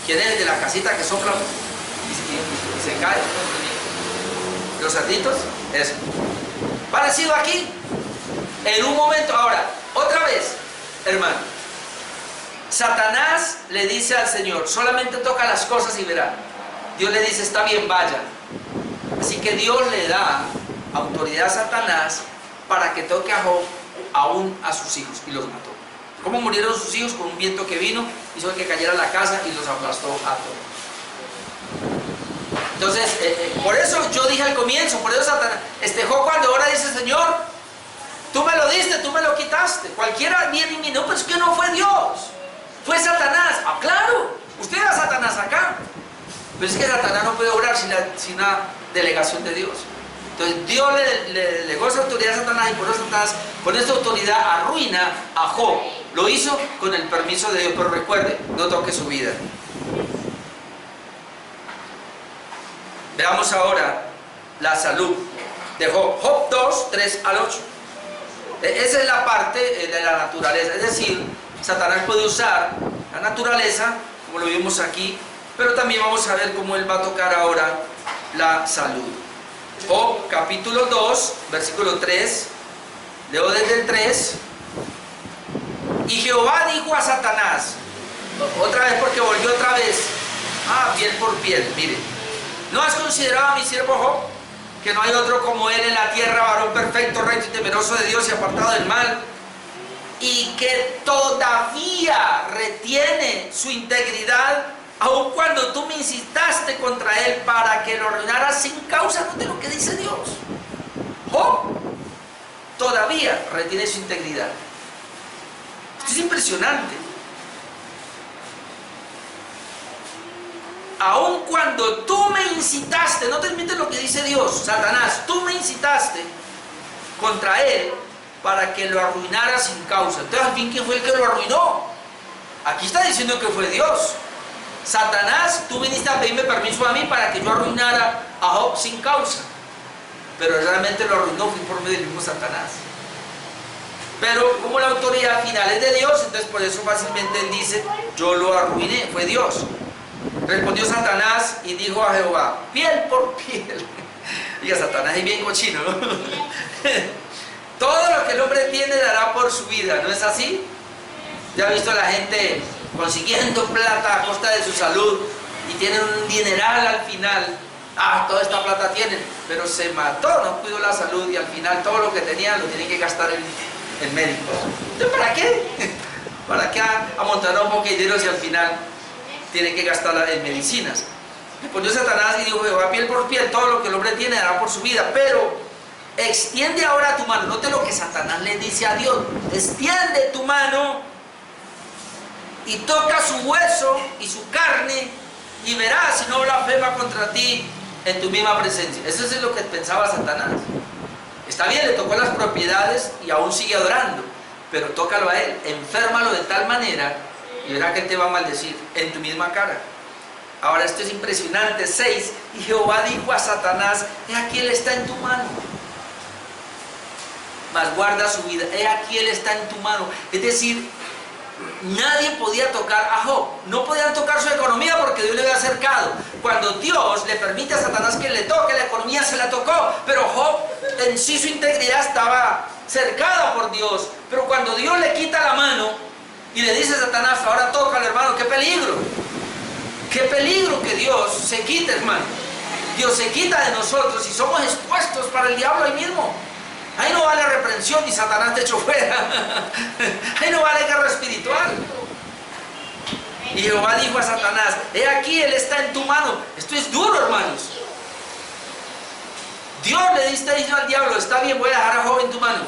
¿quién es de la casita que sopla y se cae? Los cerditos, eso. Parecido aquí, en un momento. Ahora, otra vez, hermano, Satanás le dice al Señor, solamente toca las cosas y verá. Dios le dice, está bien, vaya. Así que Dios le da autoridad a Satanás para que toque a Job, aún a sus hijos, y los mató. ¿Cómo murieron sus hijos? Con un viento que vino, hizo que cayera la casa y los aplastó a todos. Entonces, por eso yo dije al comienzo, por eso Satanás, Job cuando ora dice, Señor, tú me lo diste, tú me lo quitaste. Cualquiera viene y me dice, no, pues es que no fue Dios, fue Satanás. Claro, usted era Satanás acá. Pero es que Satanás no puede orar sin una delegación de Dios. Entonces Dios le delegó esa autoridad a Satanás, y por eso Satanás con esta autoridad arruina a Job. Lo hizo con el permiso de Dios, pero recuerde, no toque su vida. Veamos ahora la salud de Job. Job 2, 3 al 8. Esa es la parte de la naturaleza. Es decir, Satanás puede usar la naturaleza, como lo vimos aquí, pero también vamos a ver cómo él va a tocar ahora la salud. Job capítulo 2, versículo 3. Leo desde el 3. Y Jehová dijo a Satanás, otra vez porque volvió otra vez, piel por piel, mire. ¿No has considerado a mi siervo Job? Que no hay otro como él en la tierra, varón perfecto, recto y temeroso de Dios y apartado del mal, y que todavía retiene su integridad, aun cuando tú me incitaste contra él para que lo arruinaras sin causa. No de lo que dice Dios. Job todavía retiene su integridad. Esto es impresionante. Aun cuando tú me incitaste, no te admites lo que dice Dios, Satanás, tú me incitaste contra él para que lo arruinara sin causa. Entonces, al fin, ¿quién fue el que lo arruinó? Aquí está diciendo que fue Dios. Satanás, tú viniste a pedirme permiso a mí para que yo arruinara a Job sin causa. Pero realmente lo arruinó fue por medio del mismo Satanás. Pero como la autoridad final es de Dios, entonces por eso fácilmente él dice, yo lo arruiné, fue Dios. Respondió Satanás y dijo a Jehová, piel por piel. Diga, Satanás es bien cochino, ¿no? Todo lo que el hombre tiene dará por su vida, ¿no es así? Ya ha visto a la gente consiguiendo plata a costa de su salud y tienen un dineral al final. Toda esta plata tienen, pero se mató, no cuidó la salud y al final todo lo que tenía lo tienen que gastar en médicos. Entonces, ¿para qué? ¿Para qué amontonar un poco de dinero si al final tiene que gastarla en medicinas? Respondió Satanás y dijo, Jehová, piel por piel, todo lo que el hombre tiene dará por su vida, pero extiende ahora tu mano. Note lo que Satanás le dice a Dios, extiende tu mano y toca su hueso y su carne y verás si no blasfema contra ti en tu misma presencia. Eso es lo que pensaba Satanás. Está bien, le tocó las propiedades y aún sigue adorando, pero tócalo a él, enférmalo de tal manera y verá que te va a maldecir en tu misma cara. Ahora esto es impresionante. 6. Y Jehová dijo a Satanás, he aquí él está en tu mano, mas guarda su vida. He aquí él está en tu mano. Es decir, nadie podía tocar a Job. No podían tocar su economía porque Dios le había acercado. Cuando Dios le permite a Satanás que le toque, la economía se la tocó. Pero Job en sí, su integridad estaba cercada por Dios. Pero cuando Dios le quita la mano y le dice a Satanás, ahora tócalo, hermano, qué peligro. Qué peligro que Dios se quite, hermano. Dios se quita de nosotros y somos expuestos para el diablo ahí mismo. Ahí no vale reprensión y Satanás te echó fuera. Ahí no vale guerra espiritual. Y Jehová dijo a Satanás, he aquí él está en tu mano. Esto es duro, hermanos. Dios le dijo al diablo, está bien, voy a dejar a Job en tu mano.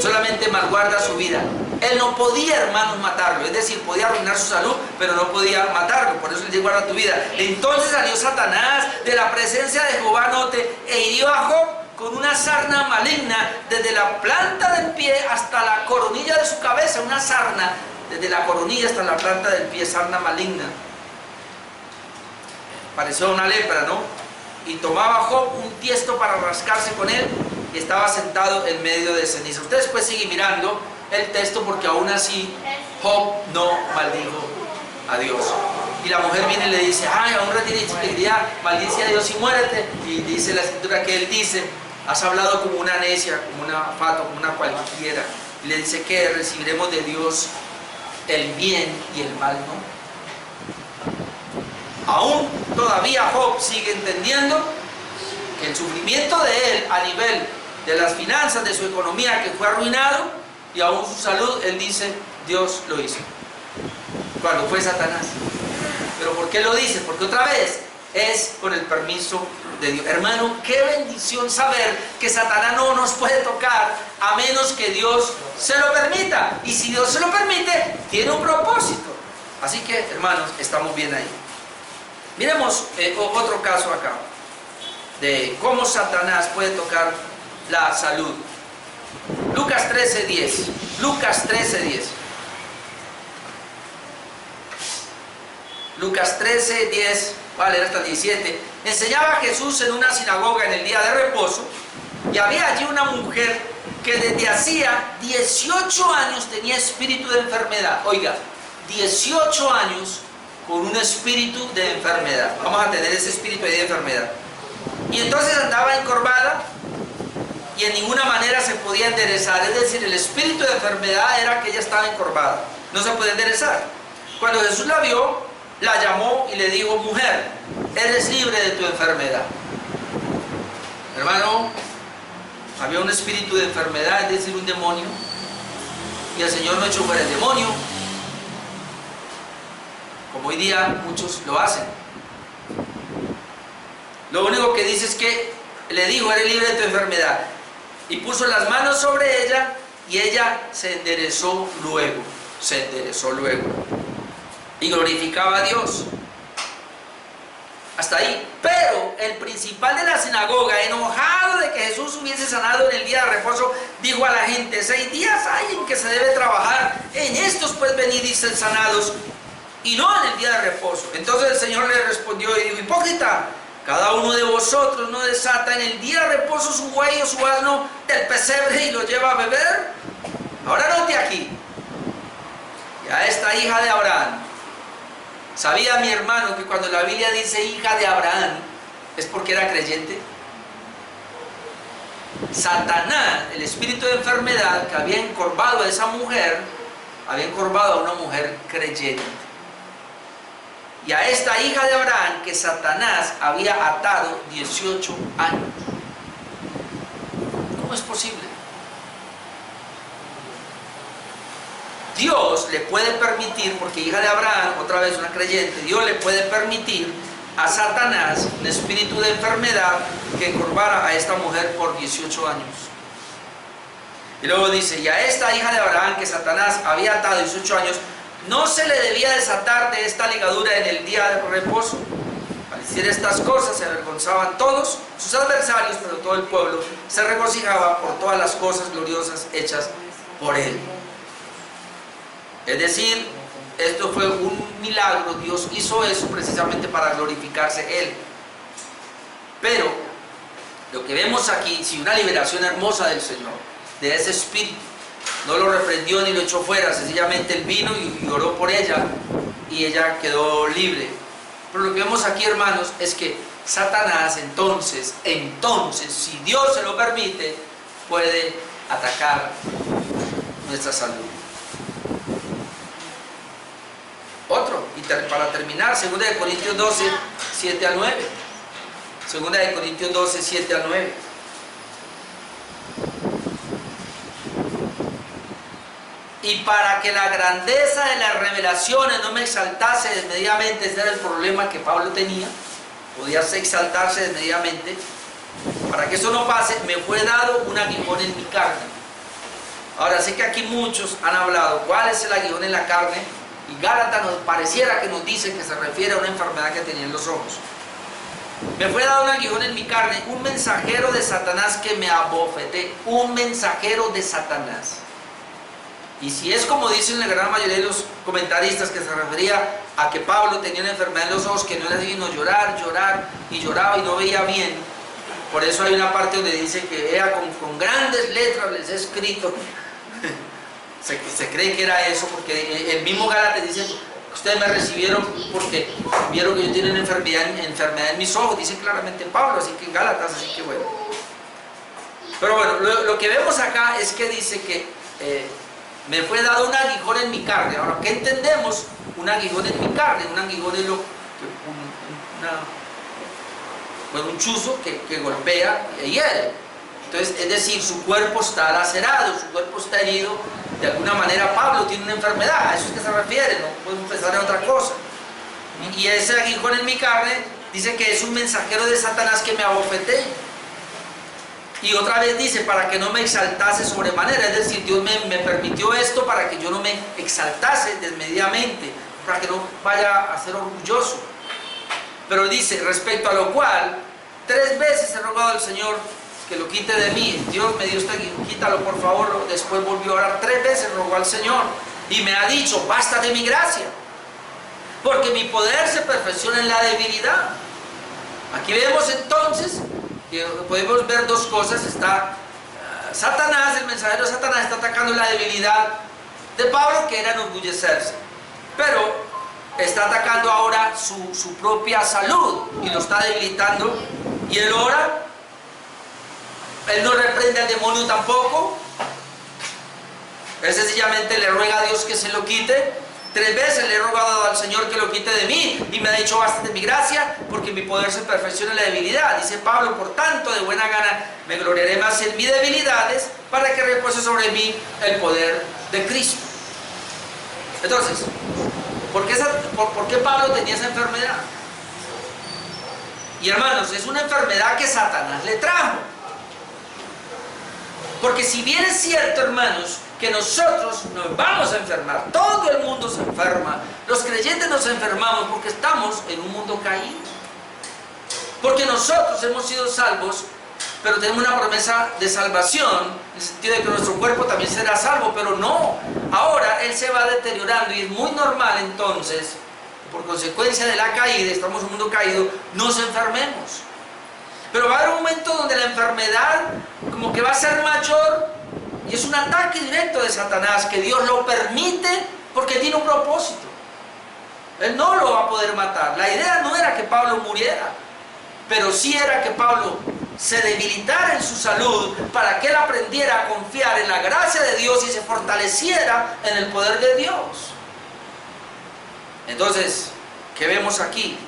Solamente malguarda su vida. Él no podía, hermanos, matarlo. Es decir, podía arruinar su salud, pero no podía matarlo. Por eso le dijo, guarda tu vida. Entonces salió Satanás de la presencia de Jehová Note e hirió a Job con una sarna maligna desde la planta del pie hasta la coronilla de su cabeza. Una sarna desde la coronilla hasta la planta del pie, sarna maligna. Pareció una lepra, ¿no? Y tomaba Job un tiesto para rascarse con él y estaba sentado en medio de ceniza. Ustedes pues siguen mirando el texto, porque aún así Job no maldijo a Dios. Y la mujer viene y le dice, ay, aún retiene integridad, maldice a Dios y muérete. Y dice la escritura que él dice, has hablado como una necia, como una fato, como una cualquiera. Y le dice que recibiremos de Dios el bien y el mal, ¿no? Aún todavía Job sigue entendiendo que el sufrimiento de él a nivel de las finanzas, de su economía, que fue arruinado, y aún su salud, él dice, Dios lo hizo. Cuando fue Satanás. ¿Pero por qué lo dice? Porque otra vez es con el permiso de Dios. Hermano, qué bendición saber que Satanás no nos puede tocar a menos que Dios se lo permita. Y si Dios se lo permite, tiene un propósito. Así que, hermanos, estamos bien ahí. Miremos otro caso acá, de cómo Satanás puede tocar la salud. Lucas 13:10. Lucas 13:10. Lucas 13:10, voy a leer hasta el 17. Enseñaba Jesús en una sinagoga en el día de reposo, y había allí una mujer que desde hacía 18 años tenía espíritu de enfermedad. Oiga, 18 años con un espíritu de enfermedad. Vamos a tener ese espíritu de enfermedad. Y entonces andaba encorvada y en ninguna manera se podía enderezar. Es decir, el espíritu de enfermedad era que ella estaba encorvada, no se podía enderezar. Cuando Jesús la vio, la llamó y le dijo, mujer, eres libre de tu enfermedad. Hermano, había un espíritu de enfermedad, es decir, un demonio, y el Señor no echó fuera el demonio, como hoy día muchos lo hacen. Lo único que dice es que le dijo, eres libre de tu enfermedad, y puso las manos sobre ella, y ella se enderezó luego, y glorificaba a Dios. Hasta ahí. Pero el principal de la sinagoga, enojado de que Jesús hubiese sanado en el día de reposo, dijo a la gente, 6 días hay en que se debe trabajar, en estos pues venid y sed sanados, y no en el día de reposo. Entonces el Señor le respondió y dijo, hipócrita, cada uno de vosotros no desata en el día de reposo su buey o su asno del pesebre y lo lleva a beber. Ahora note aquí, a esta hija de Abraham. ¿Sabía mi hermano que cuando la Biblia dice hija de Abraham es porque era creyente? Satanás, el espíritu de enfermedad que había encorvado a esa mujer, había encorvado a una mujer creyente. Y a esta hija de Abraham que Satanás había atado 18 años. ¿Cómo es posible? Dios le puede permitir, porque hija de Abraham, otra vez una creyente, Dios le puede permitir a Satanás un espíritu de enfermedad que encorvara a esta mujer por 18 años. Y luego dice, y a esta hija de Abraham que Satanás había atado 18 años, no se le debía desatar de esta ligadura en el día de reposo. Al decir estas cosas se avergonzaban todos sus adversarios, pero todo el pueblo se regocijaba por todas las cosas gloriosas hechas por él. Es decir, esto fue un milagro, Dios hizo eso precisamente para glorificarse Él. Pero, lo que vemos aquí, sí, una liberación hermosa del Señor, de ese espíritu, no lo reprendió ni lo echó fuera, sencillamente Él vino y oró por ella, y ella quedó libre. Pero lo que vemos aquí, hermanos, es que Satanás entonces, si Dios se lo permite, puede atacar nuestra salud. Otro, y para terminar, 2 Corintios 12, 7 al 9. 2 Corintios 12, 7 al 9. Y para que la grandeza de las revelaciones no me exaltase desmedidamente, ese era el problema que Pablo tenía. podía exaltarse desmedidamente. Para que eso no pase, me fue dado un aguijón en mi carne. Ahora, sé que aquí muchos han hablado, ¿cuál es el aguijón en la carne? Y Gálatas nos pareciera que nos dice que se refiere a una enfermedad que tenía en los ojos. Me fue dado un aguijón en mi carne, un mensajero de Satanás que me abofeté. Un mensajero de Satanás. Y si es como dicen la gran mayoría de los comentaristas, que se refería a que Pablo tenía una enfermedad en los ojos que no le vino llorar, llorar, y lloraba y no veía bien. Por eso hay una parte donde dice que ella con grandes letras les he escrito. Se cree que era eso, porque el mismo Gálatas dice, ustedes me recibieron porque vieron que yo tenía una enfermedad en mis ojos, dice claramente Pablo, así que Gálatas, así que bueno. Pero bueno, lo que vemos acá es que dice que me fue dado un aguijón en mi carne. Ahora, ¿qué entendemos? Un aguijón en mi carne, un aguijón es un chuzo que golpea y hiere. Entonces, es decir, su cuerpo está lacerado, su cuerpo está herido. De alguna manera Pablo tiene una enfermedad, a eso es que se refiere, no podemos pensar en otra cosa. Y ese aguijón en mi carne dice que es un mensajero de Satanás que me abofeté. Y otra vez dice, para que no me exaltase sobremanera, es decir, Dios me permitió esto para que yo no me exaltase desmedidamente, para que no vaya a ser orgulloso. Pero dice, respecto a lo cual, 3 veces he rogado al Señor que lo quite de mí. Dios me dio este aguijón, quítalo por favor. Después volvió a orar 3 veces, rogó al Señor y me ha dicho, basta de mi gracia, porque mi poder se perfecciona en la debilidad. Aquí vemos entonces que podemos ver 2 cosas. Está Satanás, el mensajero de Satanás, está atacando la debilidad de Pablo, que era enorgullecerse, pero está atacando ahora su propia salud y lo está debilitando. Y él ora. Él no reprende al demonio tampoco. Él sencillamente le ruega a Dios que se lo quite. 3 veces le he rogado al Señor que lo quite de mí y me ha dicho, basta de mi gracia, porque mi poder se perfecciona en la debilidad. Dice Pablo, por tanto, de buena gana me gloriaré más en mis debilidades, para que repose sobre mí el poder de Cristo. Entonces, ¿por qué Pablo tenía esa enfermedad? Y hermanos, es una enfermedad que Satanás le trajo. Porque si bien es cierto, hermanos, que nosotros nos vamos a enfermar, todo el mundo se enferma, los creyentes nos enfermamos porque estamos en un mundo caído. Porque nosotros hemos sido salvos, pero tenemos una promesa de salvación, en el sentido de que nuestro cuerpo también será salvo, pero no. Ahora Él se va deteriorando y es muy normal entonces, por consecuencia de la caída, estamos en un mundo caído, nos enfermemos. Pero va a haber un momento donde la enfermedad como que va a ser mayor y es un ataque directo de Satanás, que Dios lo permite porque tiene un propósito. Él no lo va a poder matar. La idea no era que Pablo muriera, pero sí era que Pablo se debilitara en su salud para que él aprendiera a confiar en la gracia de Dios y se fortaleciera en el poder de Dios. Entonces, ¿qué vemos aquí?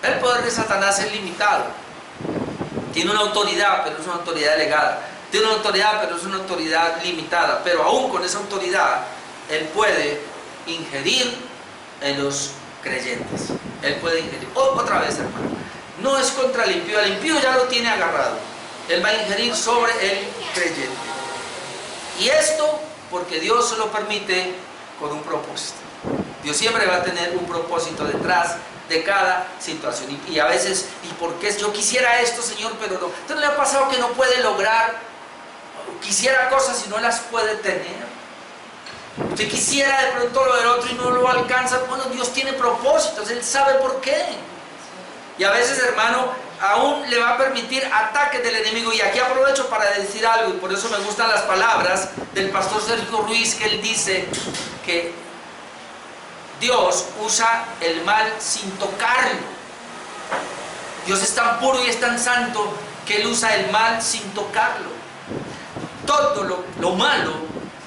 El poder de Satanás es limitado. Tiene una autoridad, pero es una autoridad delegada. Tiene una autoridad, pero es una autoridad limitada. Pero aún con esa autoridad, Él puede ingerir en los creyentes. Él puede ingerir. Otra vez, hermano. No es contra el impío. El impío ya lo tiene agarrado. Él va a ingerir sobre el creyente. Y esto porque Dios se lo permite con un propósito. Dios siempre va a tener un propósito detrás de cada situación. Y a veces, ¿y por qué yo quisiera esto, Señor, pero no? Entonces le ha pasado que no puede lograr, quisiera cosas y no las puede tener. Usted quisiera de pronto lo del otro y no lo alcanza. Bueno, Dios tiene propósitos, Él sabe por qué. Y a veces, hermano, aún le va a permitir ataques del enemigo. Y aquí aprovecho para decir algo, y por eso me gustan las palabras del pastor Sergio Ruiz, que él dice que Dios usa el mal sin tocarlo. Dios es tan puro y es tan santo que Él usa el mal sin tocarlo. Todo lo malo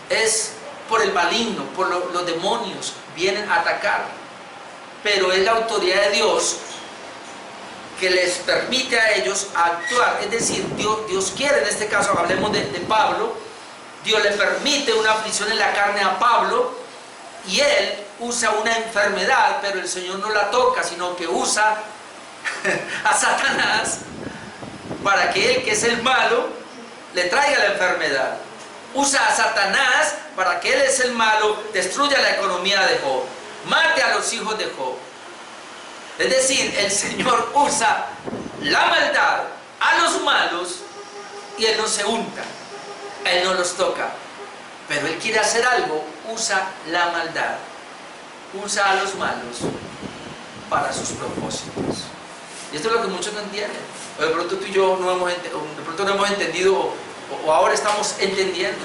es por el maligno, por los demonios vienen a atacar. Pero es la autoridad de Dios que les permite a ellos actuar. Es decir, Dios quiere, en este caso hablemos de Pablo, Dios le permite una aflicción en la carne a Pablo y él usa una enfermedad, pero el Señor no la toca, sino que usa a Satanás para que él, que es el malo, le traiga la enfermedad. Usa a Satanás para que él es el malo, destruya la economía de Job, mate a los hijos de Job. Es decir, el Señor usa la maldad a los malos y Él no se unta, Él no los toca. Pero Él quiere hacer algo, usa la maldad, usa a los malos para sus propósitos. Y esto es lo que muchos no entienden. O de pronto tú y yo no hemos entendido, o ahora estamos entendiendo.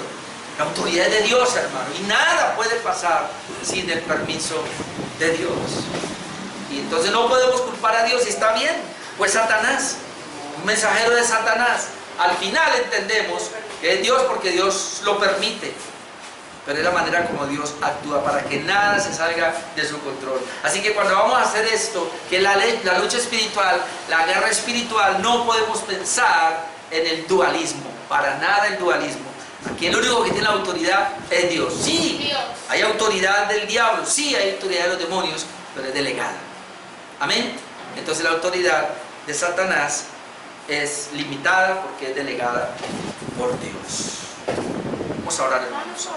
La autoridad es de Dios, hermano, y nada puede pasar sin el permiso de Dios. Y entonces no podemos culpar a Dios, y está bien, pues Satanás, un mensajero de Satanás. Al final entendemos que es Dios porque Dios lo permite, pero es la manera como Dios actúa para que nada se salga de su control. Así que cuando vamos a hacer esto, que la lucha espiritual, la guerra espiritual, no podemos pensar en el dualismo, para nada el dualismo. Aquí el único que tiene la autoridad es Dios. Sí, hay autoridad del diablo, sí hay autoridad de los demonios, pero es delegada. Amén. Entonces la autoridad de Satanás es limitada porque es delegada por Dios. Vamos a orar, hermanos.